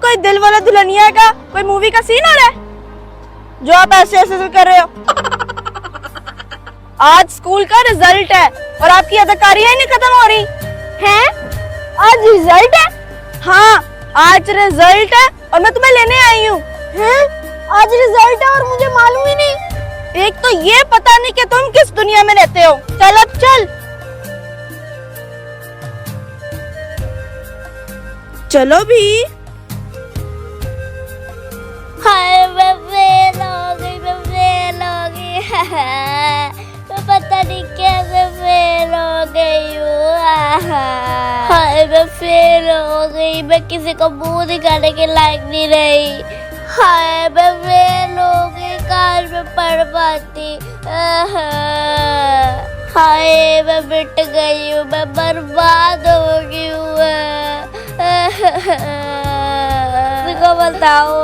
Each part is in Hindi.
कोई दिल वाला दुल्हनिया का कोई मूवी का सीन हो रहा है जो आप ऐसे ऐसे कर रहे हो? आज स्कूल का रिजल्ट है और आपकी अदाकारियां ही नहीं खत्म हो रही हैं? आज रिजल्ट है? हाँ, आज रिजल्ट है और मैं तुम्हें लेने आई हूँ। हैं? आज रिजल्ट है और मुझे मालूम ही नहीं। एक तो ये पता नहीं कि तुम किस दुनिया में रहते हो। चल अब चल। चलो भी। हाय मैं फेल हो गई, मैं फेल हो गई। मैं पता नहीं कैसे फेल हो गई हूँ। हाय मैं फेल हो गई, मैं किसी को मुंह दिखाने के लायक नहीं रही। हाय मैं फेल हो गई, काश मैं पढ़ पाती। हाय मैं मिट गई हूँ, मैं बर्बाद हो गई हूँ। तुमको बताओ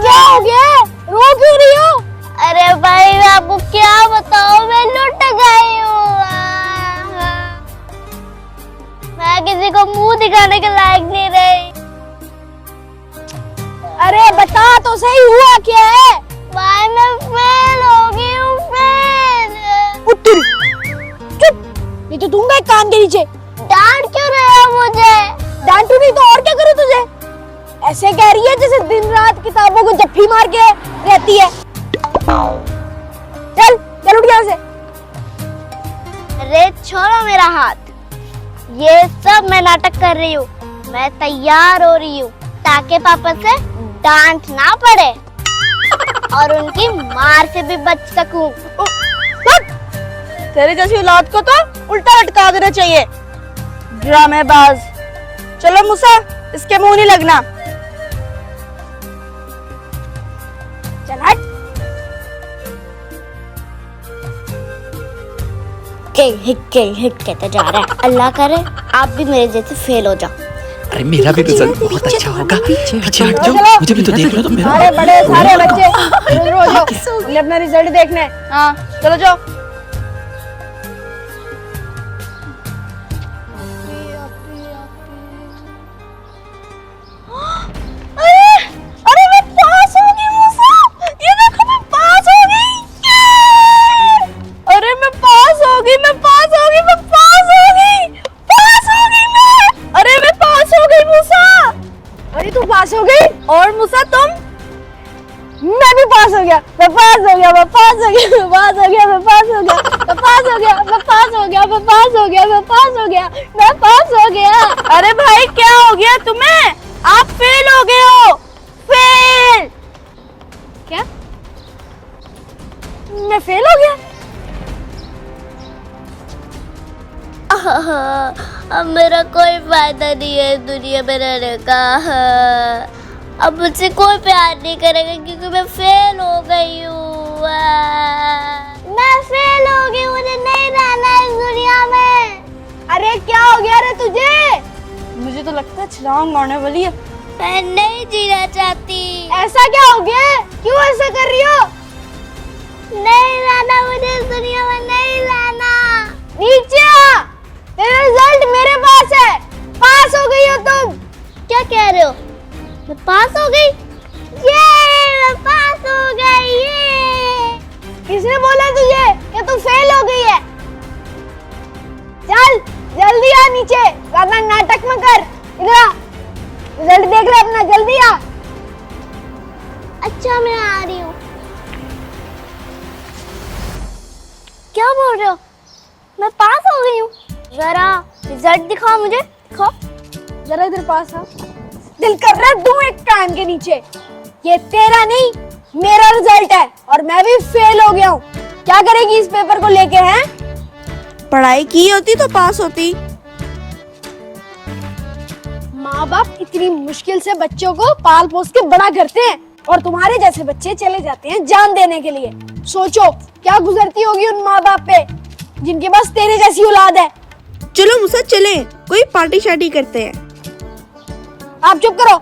क्या हो गया? रो क्यों रही हो? अरे भाई मैं आपको क्या बताऊं, मैं लुट गई हूँ। मैं किसी को मुंह दिखाने के लायक नहीं रही। अरे बता तो सही, हुआ क्या है? भाई मैं फेल हो गई हूँ, फेल। उत्तर चुप, नहीं तो दूंगा एक कान के नीचे। डांट क्यों रहे हो मुझे? डांटू नहीं तो और क्या करूँ तुझे? ऐसे कह रही है जैसे दिन रात किताबों को जप्फी मार के रहती है। चल चल उठ यहाँ से। अरे छोड़ो मेरा हाथ, ये सब मैं नाटक कर रही हूँ। मैं तैयार हो रही हूँ ताकि पापा से डांट ना पड़े और उनकी मार से भी बच सकूं। तेरे जैसी औलाद को तो उल्टा लटका देना चाहिए, ड्रामेबाज। चलो मूसा, इसके मुंह नहीं लगना। चल हट। हिक कहते जा रहा है। अल्लाह करे आप भी मेरे जैसे फेल हो जाओ। अरे मेरा भी रिजल्ट बहुत अच्छा होगा। पीछे हट जाओ, मुझे भी तो देख लो तुम। सारे बड़े सारे बच्चे इधर हो जाओ, उन्हें अपना रिजल्ट देखना है। हाँ चलो जाओ। अरे मैं पास हो गई मूसा, ये देखो मैं पास हो गई। अरे मैं पास हो गई, मैं पास हो गई, मैं पास हो गई, पास हो गई मैं। अरे मैं पास हो गई मूसा। अरे तू पास हो गई? और मूसा तुम? मैं भी पास हो गया, मैं पास हो गया, मैं पास हो गया, मैं पास हो गया, मैं पास हो गया, मैं पास हो गया, मैं पास हो गया, मैं पास हो गया, मैं पास हो गया, मैं पास हो गया। अरे भाई क्या हो गया तुम्हें? आप फेल हो गए हो, फेल। क्या? मैं फेल हो गया? अब मेरा कोई फायदा नहीं है दुनिया में रहने का। अब मुझसे कोई प्यार नहीं करेगा क्योंकि मैं फेल हो गई हूँ। मैं फेल हो गई, मुझे नहीं रहना इस दुनिया में। अरे क्या हो गया रे तुझे? मुझे तो लगता है छलांग मारने वाली है। मैं नहीं जीना चाहती। ऐसा क्या हो गया? क्यों ऐसा कर रही हो? नहीं रहना मुझे इस दुनिया में, नहीं रहना। नीचे आ, तेरा रिजल्ट मेरे पास है। पास हो गई हो तुम। क्या कह रहे हो? मैं पास हो गई? ये मैं पास हो गई। ये किसने बोला तुझे कि तू फेल हो गई है? चल जल्दी आ नीचे, ज्यादा नाटक मत कर। इधर आ, रिजल्ट देख ले अपना, जल्दी आ। अच्छा मैं आ रही हूँ। क्या बोल रहे हो? मैं पास हो गई हूँ? जरा रिजल्ट दिखाओ मुझे, दिखाओ जरा इधर पास आ। दिल कर रहा है दूं एक कान के नीचे। ये तेरा नहीं मेरा रिजल्ट है और मैं भी फेल हो गया हूँ। क्या करेगी इस पेपर को लेके? हैं? पढ़ाई की होती तो पास होती। माँ बाप इतनी मुश्किल से बच्चों को पाल पोस के बड़ा करते हैं और तुम्हारे जैसे बच्चे चले जाते हैं जान देने के लिए। सोचो क्या गुजरती होगी उन माँ बाप पे जिनके पास तेरे जैसी औलाद है। चलो मुझसे चले, कोई पार्टी शार्टी करते हैं। आप चुप करो।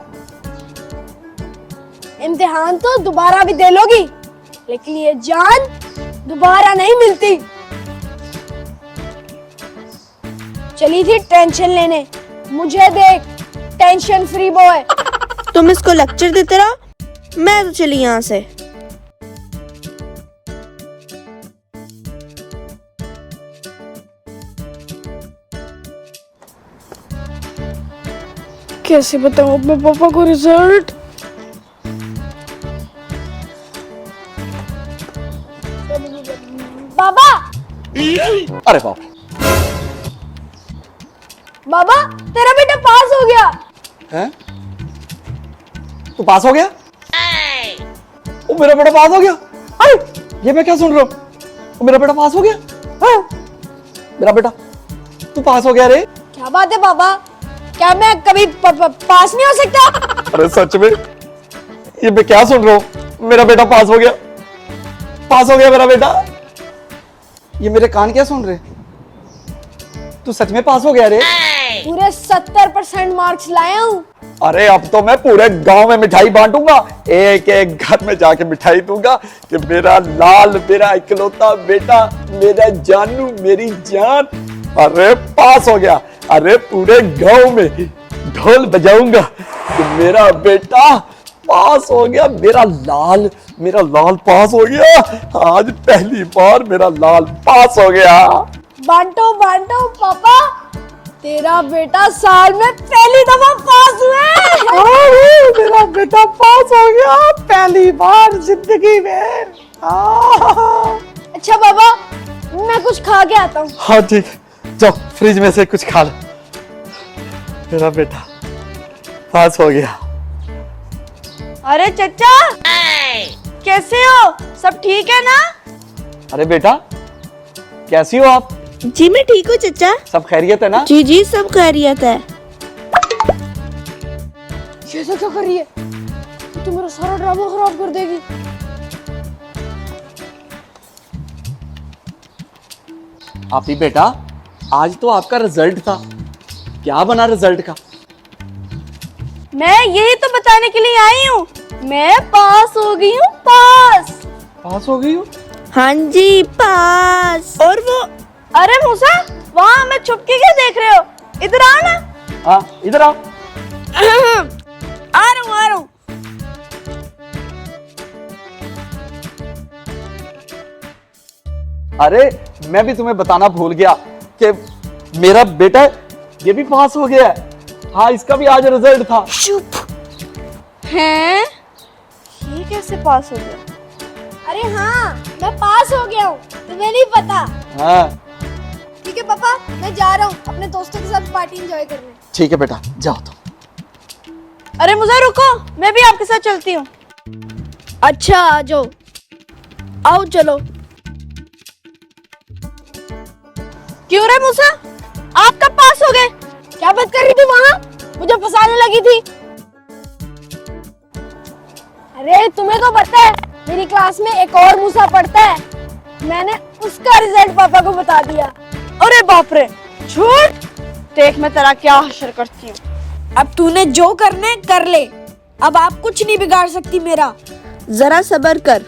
इम्तिहान तो दोबारा भी दे लोगी लेकिन ये जान दोबारा नहीं मिलती। चली थी टेंशन लेने, मुझे देख टेंशन फ्री बॉय। तुम इसको लेक्चर देते रहो, मैं तो चली यहाँ से। कैसे बताऊं अपने पापा को रिजल्ट? बाबा, अरे बाप रे, बाबा तेरा बेटा पास हो गया। हैं? तू पास हो गया? ओ मेरा बेटा पास हो गया। अरे ये मैं क्या सुन रहा हूँ? ओ मेरा बेटा पास हो गया। हाँ? मेरा बेटा तू पास हो गया रे? क्या बात है बाबा, क्या मैं कभी पास नहीं हो सकता? अरे सच में ये मैं क्या सुन रहा हूँ? मेरा बेटा पास हो गया, पास हो गया मेरा बेटा। ये मेरे कान क्या सुन रहे? तू सच में पास हो गया रे? पूरे 70% मार्क्स लाया हूँ। अरे अब तो मैं पूरे गांव में मिठाई बांटूंगा, एक एक घर में जाके मिठाई दूंगा कि मेरा लाल, मेरा इकलौता बेटा, मेरा जानू, मेरी जान, अरे पास हो गया। अरे पूरे गांव में ढोल बजाऊंगा कि मेरा बेटा पास हो गया, मेरा लाल पास हो गया। आज पहली बार मेरा लाल पास हो गया। बांटो बांटो पापा, तेरा बेटा साल में पहली दफा पास हुआ है। मेरा बेटा पास हो गया पहली बार जिंदगी में। अच्छा बाबा, मैं कुछ खा के आता हूँ। हाँ ठीक, जाओ फ्रिज में से कुछ खा लो। मेरा बेटा पास हो गया। अरे चचा, कैसे हो? सब ठीक है ना? अरे बेटा कैसी हो आप? जी मैं ठीक हूँ चचा। सब खैरियत है ना? जी जी सब खैरियत है। ये तो क्या कर रही है? ये तो मेरा सारा ड्रामा खराब कर देगी। आप ही बेटा, आज तो आपका रिजल्ट था, क्या बना रिजल्ट का? मैं यही तो बताने के लिए आई हूँ, मैं पास हो गई हूँ। पास हो गई हो? हाँ जी पास। और वो अरे मूसा, वहाँ मैं छुप के क्या देख रहे हो? इधर आओ ना। हाँ इधर आओ। आ रहा हूँ। अरे मैं भी तुम्हें बताना भूल गया कि मेरा बेटा ये भी पास हो गया है। हाँ इसका भी आज रिजल्ट था। चुप हैं? ये कैसे पास हो गया? अरे हाँ, मैं पास हो गया हूँ, तुम्हें नहीं पता। हाँ ठीक है पापा, मैं जा रहा हूँ अपने दोस्तों के साथ पार्टी एंजॉय करने। ठीक है बेटा, जाओ तुम। अरे मुझे रुको, मैं भी आपके साथ चलती हूँ। अच्छा आ जाओ, आओ चलो। क्यों रे मूसा, आप कब पास हो गए? क्या बात कर रही थी वहाँ? मुझे फंसाने लगी थी। अरे तुम्हें तो पता है, मेरी क्लास में एक और मूसा पढ़ता है, मैंने उसका रिजल्ट पापा को बता दिया। अरे बाप रे, झूठ! देख मैं तेरा क्या हश्र करती हूँ। अब तूने जो करने कर ले, अब आप कुछ नहीं बिगाड़ सकती मेरा। जरा सब्र कर।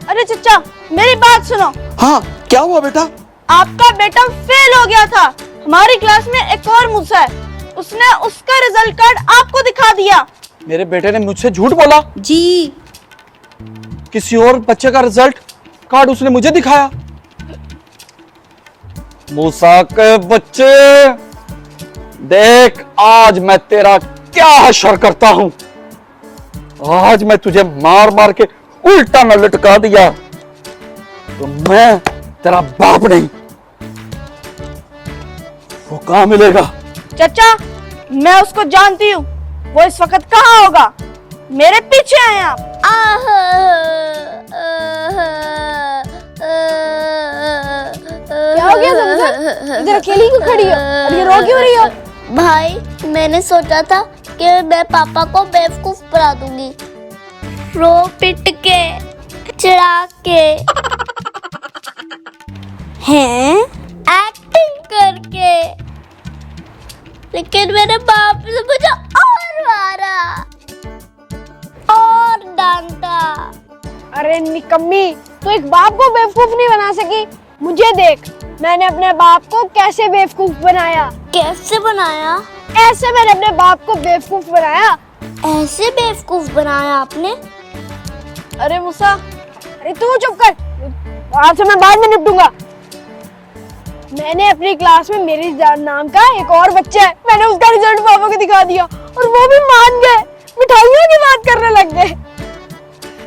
अरे चचा, मेरी बात सुनो। हाँ क्या हुआ बेटा? आपका बेटा फेल हो गया था। हमारी क्लास में एक और मूसा है, उसने उसका रिजल्ट कार्ड आपको दिखा दिया। मेरे बेटे ने मुझसे झूठ बोला? जी किसी और बच्चे का रिजल्ट कार्ड उसने मुझे दिखाया। मूसा के बच्चे, देख आज मैं तेरा क्या हश्र करता हूं। आज मैं तुझे मार मार के उल्टा न लटका दिया तो मैं तेरा बाप नहीं। वो कहां मिलेगा? चचा, मैं उसको जानती हूँ, वो इस वक्त कहाँ होगा। मेरे पीछे आए आप। क्या हो गया तुमसे? इधर अकेली क्यों खड़ी हो? और ये रो क्यों रही हो? भाई मैंने सोचा था कि मैं पापा को बेवकूफ बना दूंगी, रो पिट के, चिढ़ा के, हैं? एक्टिंग करके, लेकिन मेरे बाप ने मुझे और मारा और डांटा। अरे निकम्मी, तू एक बाप को बेवकूफ नहीं बना सकी। मुझे देख, मैंने अपने बाप को कैसे बेवकूफ बनाया। कैसे बनाया? ऐसे मैंने अपने बाप को बेवकूफ बनाया। ऐसे बेवकूफ बनाया आपने? अरे मूसा, अरे तू चुप कर, आपसे मैं बाद में निपटूंगा। मैंने अपनी क्लास में मेरी जान नाम का एक और बच्चा है, मैंने उसका रिजल्ट पापा को दिखा दिया और वो भी मान गए, मिठाइयों की बात करने लग गए।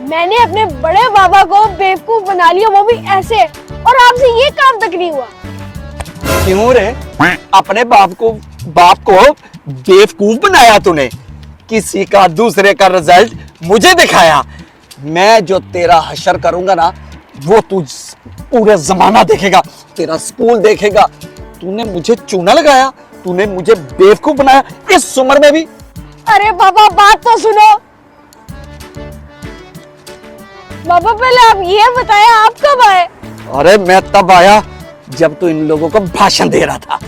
मैंने अपने बड़े बाबा को बेवकूफ बना लिया, वो भी ऐसे, और आपसे ये काम तक नहीं हुआ। क्यों रे? अपने बाप को बेवकूफ बनाया तूने? किसी का दूसरे का रिजल्ट मुझे दिखाया। मैं जो तेरा हशर करूंगा ना, वो तू पूरे जमाना देखेगा, तेरा स्कूल देखेगा। तूने मुझे चूना लगाया, तूने मुझे बेवकूफ बनाया इस उम्र में भी। अरे बाबा बात तो सुनो। बाबा पहले आप ये बताएं, आप कब आए? अरे मैं तब आया जब तू इन लोगों को भाषण दे रहा था,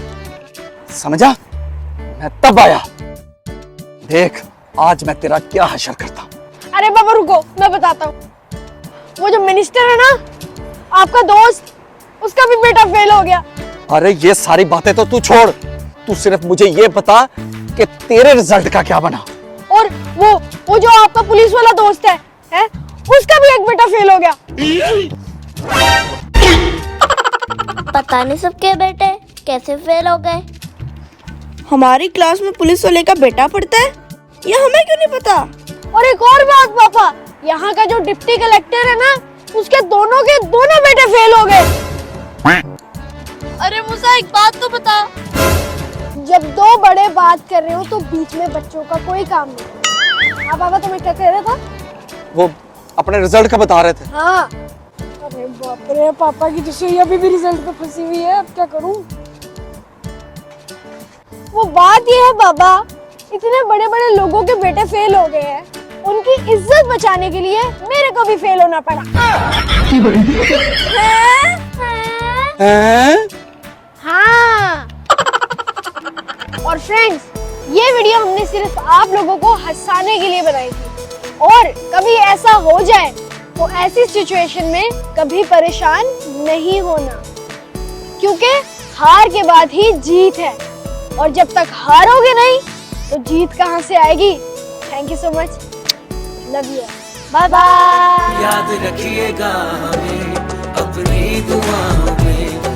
समझा? मैं तब आया। देख आज मैं तेरा क्या हशर करता हूं। अरे बाबा रुको, मैं बताता हूँ। वो जो मिनिस्टर है ना, आपका दोस्त, उसका भी बेटा फेल हो गया। अरे ये सारी बातें तो तू छोड़, तू सिर्फ मुझे ये बता कि तेरे रिजल्ट का क्या बना। और वो जो आपका पुलिस वाला दोस्त है, उसका भी एक बेटा फेल हो गया। पता नहीं सबके बेटे कैसे फेल हो गए। हमारी क्लास में पुलिस वाले का बेटा पढ़ता है, ये हमें क्यों नहीं पता? और एक और बात पापा, यहाँ का जो डिप्टी कलेक्टर है ना, उसके दोनों के दोनों बेटे फेल हो गए। अरे मूसा एक बात तो बता। जब दो बड़े बात कर रहे हो तो बीच में बच्चों का कोई काम नहीं। हाँ पापा, तुम्हें क्या कह रहा था? वो अपने रिजल्ट का बता रहे थे। हाँ। अरे बाप रे, पापा की तो सुई अभी भी रिजल्ट पे फंसी हुई है, अब क्या करूं? वो बात ये है बाबा, इतने बड़े बड़े लोगों के बेटे फेल हो गए हैं, उनकी इज्जत बचाने के लिए मेरे को भी फेल होना पड़ा। हाँ। और फ्रेंड्स, ये वीडियो हमने सिर्फ आप लोगों को हंसाने के लिए बनाई थी, और कभी ऐसा हो जाए तो ऐसी सिचुएशन में कभी परेशान नहीं होना, क्योंकि हार के बाद ही जीत है, और जब तक हारोगे नहीं तो जीत कहाँ से आएगी। Thank you so much, love you, bye bye. याद रखिएगा हमें अपनी दुआओं में।